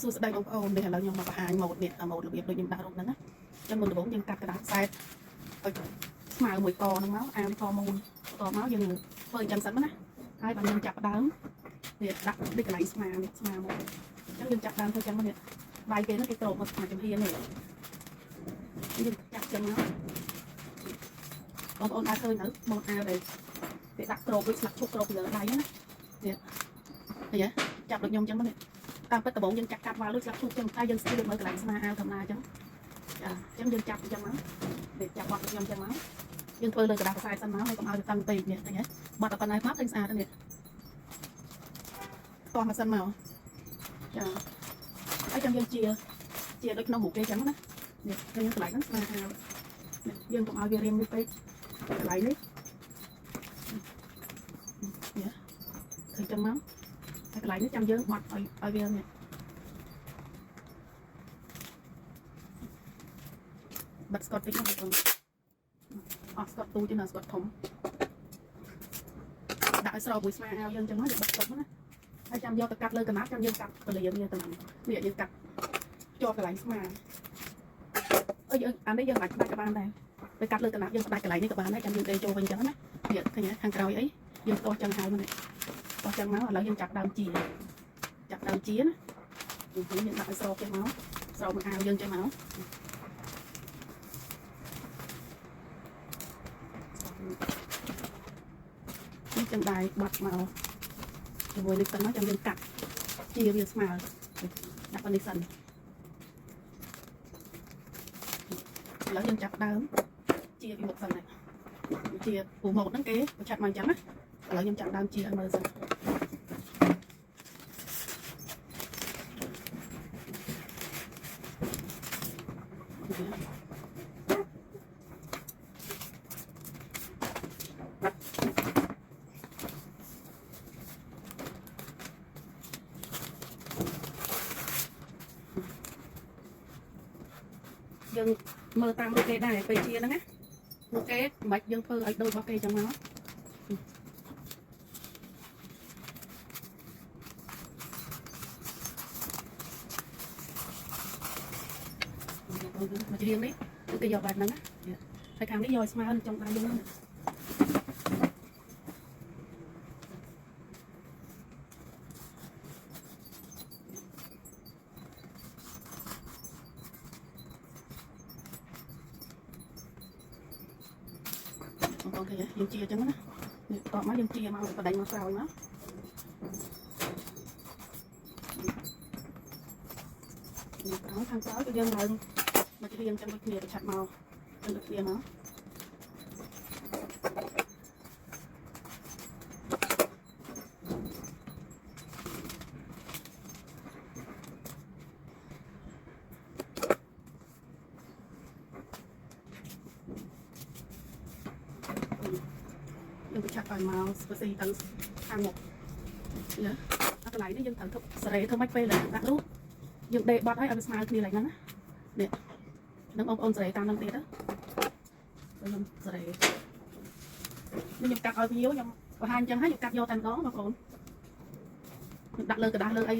សួស្តីបងប្អូននេះឥឡូវខ្ញុំមកបង្ហាញម៉ូដនេះម៉ូដរបៀបដូចខ្ញុំដាក់រូបហ្នឹងណាចឹងមុនដំបូងយើងកាត់ក្តារខ្សែឲ្យស្មើមួយកហ្នឹងមកអាវកមូលតមកយើងធ្វើអញ្ចឹងសិនណាហើយបើយើងចាប់ដើមនេះដាក់ដូចកន្លែងស្មើនេះស្មើមកអញ្ចឹងយើងចាប់ដើមធ្វើចឹងមកនេះបាយគេហ្នឹងគេត្រោកមកចំហៀននេះយើងចាប់ចឹងមកបងប្អូនអាចឃើញទៅម៉ូដអាវដែលគេដាក់ត្រោកដូចស្លាកឈប់ត្រោកលើដៃណានេះឃើញទេចាប់ដូចខ្ញុំចឹងមកនេះតាមពិតដំបូងយើងចាក់កាត់វ៉ាលដូចស្លាប់ឈូកចឹងតែយើងស្ទាបមើលកន្លែងស្មាអាវធម្មតាចឹងចាអញ្ចឹងយើងចាប់អញ្ចឹងមកនេះចាប់បាត់ខ្ញុំអញ្ចឹងមកយើងធ្វើលើกระดาษខ្សែសិនមកហើយកុំឲ្យវាតឹងពេកនេះឃើញទេបាត់តែប៉ុណ្ណេះមកឃើញស្អាតនេះតោះមកសិនមកចាហើយចាំយើងជាដូចក្នុងរូបគេចឹងណានេះឃើញកន្លែងហ្នឹងស្មាអាវយើងកុំឲ្យវារៀងនេះពេកកន្លែងនេះនេះឃើញចឹងមកហើយកន្លែងនេះចាំយើងបាត់ឲ្យវានេះបាត់ស្កតតិចហ្នឹងបងអត់ស្កតទូទេណាស្កតធំដាក់ឲ្យស្របមួយស្មាអាវយើងចឹងមកយើងបាត់ស្កតណាហើយចាំយកទៅកាត់លើកណាត់ចាំយើងកាត់ពលានេះទៅនេះយើងកាត់ជាប់កន្លែងស្មាអើយអានេះយើងអាចផ្ដាច់ក៏បានដែរទៅកាត់លើកណាត់យើងផ្ដាច់កន្លែងនេះក៏បានដែរចាំយើងដេចូលវិញចឹងណានេះឃើញខាងក្រោយអីយើងតោះចឹងហើយមកនេះតោះចឹងមកឥឡូវយើងចាប់ដើមជាណាយើងដាក់ឲ្យស្របចឹងមកស្របមកអាវយើងចឹងមកនេះចឹងដែរបាត់មកជាមួយនេះសិនមកចាំយើងកាត់ជាវាស្មើដាក់ប៉ុណ្នេះសិនឥឡូវយើងចាប់ដើមជាពីមុខសិននេះជាពូម៉ូតហ្នឹងគេបញ្ឆាត់មកអញ្ចឹងណាឥឡូវខ្ញុំចាប់ដើមជាឲ្យមើលសិនយើងមើលតាមរូបគេដែរពេលជាហ្នឹងណារូបគេមិនយើងធ្វើឲ្យដូចរបស់គេចឹងមកមកច្រៀងនេះគឺគេយកបែបហ្នឹងណាហើយខាងនេះយកស្មើចង់ដៃយើងហ្នឹងអូខេយើងជាអញ្ចឹងណានេះតោះមកយើងជាមកបដិញមកក្រោយមកខាងក្រោយគឺយើងឡើងមកច្រៀងចឹងដូចគ្នាប្រឆាត់មកចឹងដូចគ្នាមកយើងប្រឆាត់ឲ្យមកស្ពស៊ីទៅខាងមុខណាកន្លែងនេះយើងត្រូវធ្វើសេរីធ្វើម៉េចពេលដាក់រូបយើងដេកបត់ឲ្យស្មើគ្នាឡើងហ្នឹងណានេះនឹងបងប្អូនសេរីតាមនឹងទៀតទៅខ្ញុំសេរីខ្ញុំកាត់ឲ្យវាខ្ញុំបង្ហាញអញ្ចឹងហើយខ្ញុំកាត់យកតែម្ដងបងប្អូនខ្ញុំដាក់លើกระดาษលើអី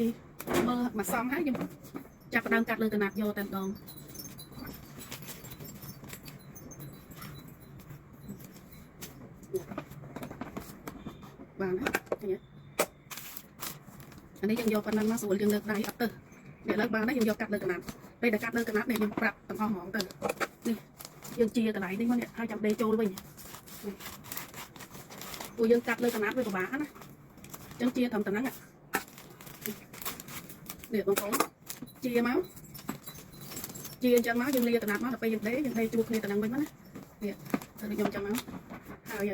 មើលមកសំហើយខ្ញុំចាប់ផ្ដើមកាត់លើកណាត់យកតែម្ដងបានឃើញទេអានេះយើងយកប៉ុណ្ណឹងមកស្រួលយើងលើកដៃអត់ទៅនេះលើកបានហើយយើងយកកាត់លើកណាត់ពេលដែលកាត់លើកណាត់នេះយើងប្រាប់ទាំងអស់ហ្មងទៅនេះយើងជាកន្លែងនេះមកនេះហើយចាំដេចូលវិញព្រោះយើងកាត់លើកណាត់វាពិបាកណាអញ្ចឹងជាត្រឹមតែហ្នឹងនេះបងប្អូនជាមកជាអញ្ចឹងមកយើងលាកណាត់មកដល់ពេលយើងដេជួបគ្នាទៅហ្នឹងវិញមកណានេះទៅខ្ញុំចាំមកហើយ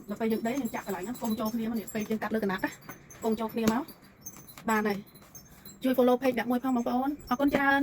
ដល់ពេលយើងដេយើងចាក់កន្លែងហ្នឹងកុំចូលគ្នាមកនេះពេលយើងកាត់លើកណាត់ណាកុំចូលគ្នាមកបានហើយជួយ follow page ដាក់មួយផងបងប្អូនអរគុណច្រើន